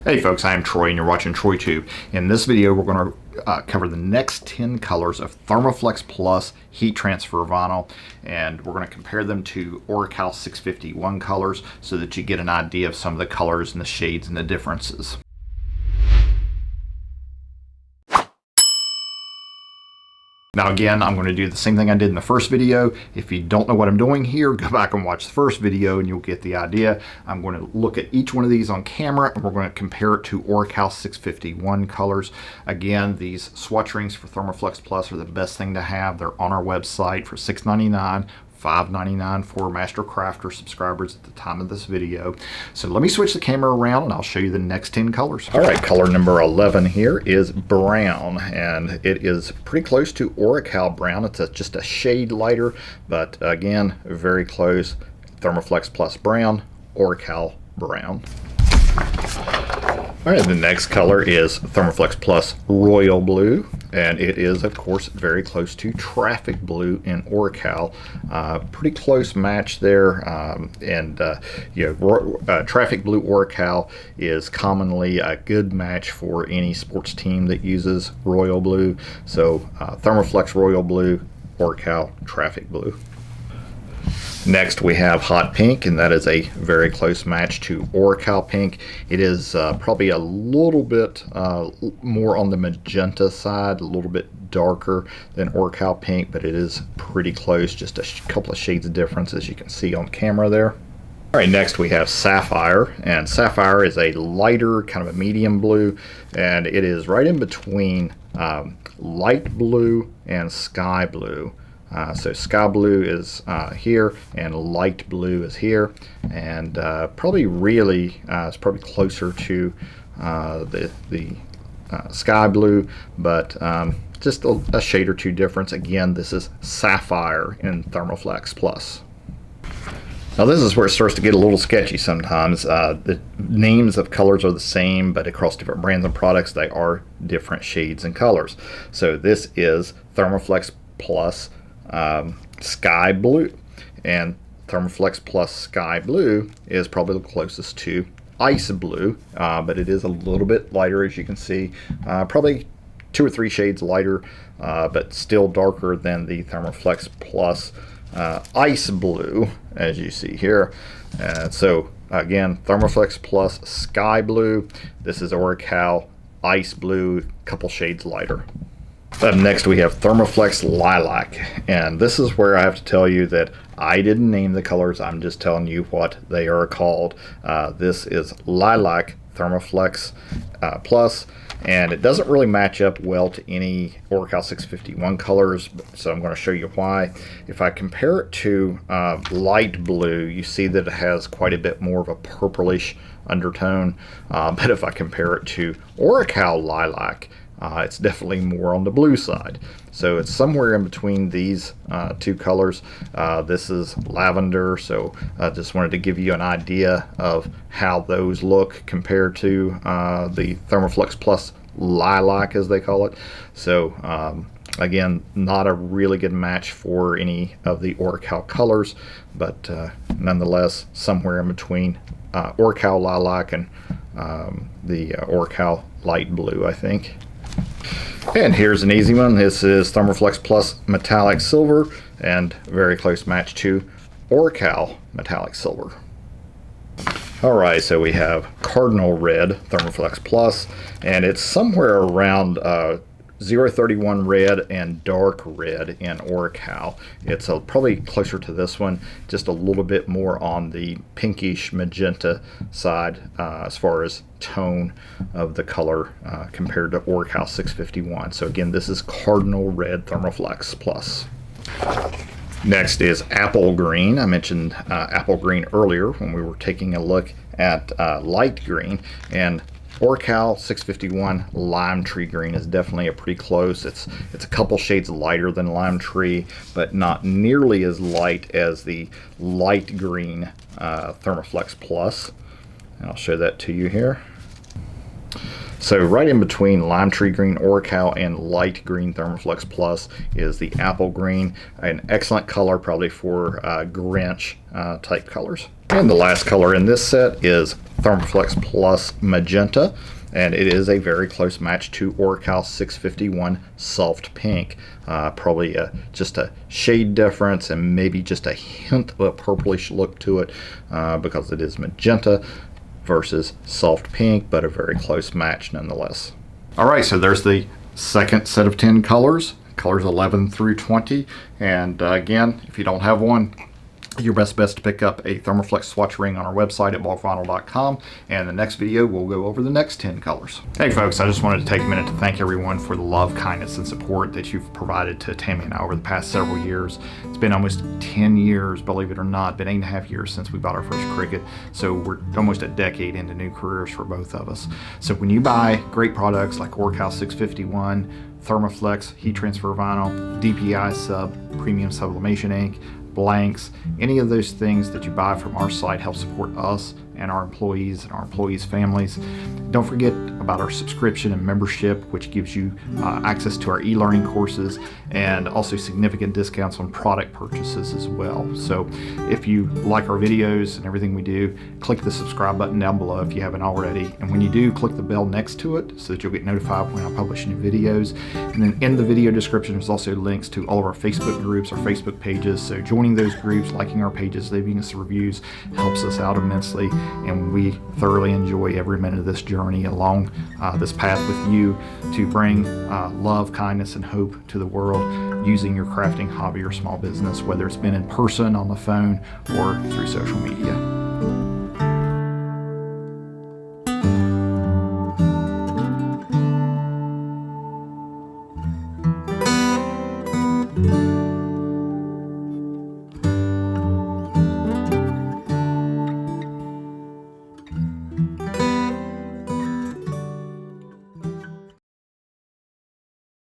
Hey folks, I am Troy and you're watching TroyTube. In this video we're going to cover the next 10 colors of ThermoFlex Plus heat transfer vinyl, and we're going to compare them to ORACAL 651 colors so that you get an idea of some of the colors and the shades and the differences. Now again, I'm going to do the same thing I did in the first video. If you don't know what I'm doing here, go back and watch the first video and you'll get the idea. I'm going to look at each one of these on camera and we're going to compare it to ORACAL 651 colors. Again, these swatch rings for ThermoFlex Plus are the best thing to have. They're on our website for $6.99. $5.99 for Master Crafter subscribers at the time of this video. So let me switch the camera around and I'll show you the next 10 colors. All right, color number 11 here is brown, and it is pretty close to ORACAL brown. It's just a shade lighter, but again, very close. ThermoFlex Plus brown, ORACAL brown. All right, the next color is ThermoFlex Plus Royal Blue, and it is, of course, very close to Traffic Blue in ORACAL. Pretty close match there, Traffic Blue ORACAL is commonly a good match for any sports team that uses Royal Blue. So ThermoFlex Royal Blue, ORACAL Traffic Blue. Next we have Hot Pink, and that is a very close match to ORACAL Pink. It is probably a little bit more on the magenta side, a little bit darker than ORACAL Pink, but it is pretty close, just a couple of shades of difference as you can see on camera there. All right, next we have Sapphire, and Sapphire is a lighter, kind of a medium blue, and it is right in between light blue and sky blue. So sky blue is here and light blue is here, and probably really it's probably closer to the sky blue, but just a shade or two difference. Again, this is Sapphire in ThermoFlex Plus. Now this is where it starts to get a little sketchy sometimes. The names of colors are the same, but across different brands and products they are different shades and colors. So this is ThermoFlex Plus Sky Blue, and ThermoFlex Plus Sky Blue is probably the closest to Ice Blue, but it is a little bit lighter, as you can see, probably 2 or 3 shades lighter, but still darker than the ThermoFlex Plus Ice Blue, as you see here. So again, ThermoFlex Plus Sky Blue, this is ORACAL Ice Blue, a couple shades lighter. Next we have ThermoFlex Lilac, and this is where I have to tell you that I didn't name the colors, I'm just telling you what they are called. This is Lilac ThermoFlex Plus, and it doesn't really match up well to any ORACAL 651 colors, so I'm going to show you why. If I compare it to light blue, you see that it has quite a bit more of a purplish undertone, but if I compare it to ORACAL Lilac, it's definitely more on the blue side. So it's somewhere in between these two colors. This is lavender, so I just wanted to give you an idea of how those look compared to the ThermoFlex Plus Lilac, as they call it. So again, not a really good match for any of the ORACAL colors, but nonetheless somewhere in between ORACAL Lilac and the ORACAL Light Blue, I think. And here's an easy one. This is ThermoFlex Plus Metallic Silver, and very close match to ORACAL Metallic Silver. Alright, so we have Cardinal Red ThermoFlex Plus, and it's somewhere around 031 red and dark red in ORACAL. It's probably closer to this one, just a little bit more on the pinkish magenta side as far as tone of the color compared to ORACAL 651. So again, this is Cardinal Red ThermoFlex Plus. Next is Apple Green. I mentioned Apple Green earlier when we were taking a look at light green, and ORACAL 651 Lime Tree Green is definitely a pretty close. It's a couple shades lighter than Lime Tree, but not nearly as light as the light green ThermoFlex Plus. And I'll show that to you here. So right in between Lime Tree Green ORACAL and Light Green ThermoFlex Plus is the Apple Green, an excellent color probably for Grinch type colors. And the last color in this set is ThermoFlex Plus Magenta, and it is a very close match to ORACAL 651 Soft Pink. Probably just a shade difference and maybe just a hint of a purplish look to it because it is magenta versus soft pink, but a very close match nonetheless. All right, so there's the second set of 10 colors 11 through 20. And again, if you don't have one, your best bet to pick up a ThermoFlex swatch ring on our website at bulkvinyl.com, and the next video we'll go over the next 10 colors. Hey folks, I just wanted to take a minute to thank everyone for the love, kindness, and support that you've provided to Tammy and I over the past several years. It's been almost 10 years, believe it or not, been 8.5 years since we bought our first Cricut, so we're almost a decade into new careers for both of us. So when you buy great products like ORACAL 651, ThermoFlex heat transfer vinyl, DPI sub, premium sublimation ink, blanks, any of those things that you buy from our site help support us and our employees families. Don't forget about our subscription and membership, which gives you access to our e-learning courses and also significant discounts on product purchases as well. So if you like our videos and everything we do, click the subscribe button down below if you haven't already. And when you do, click the bell next to it so that you'll get notified when I publish new videos. And then in the video description, there's also links to all of our Facebook groups, our Facebook pages. So joining those groups, liking our pages, leaving us reviews helps us out immensely. And we thoroughly enjoy every minute of this journey along this path with you to bring love, kindness, and hope to the world using your crafting hobby or small business, whether it's been in person, on the phone, or through social media.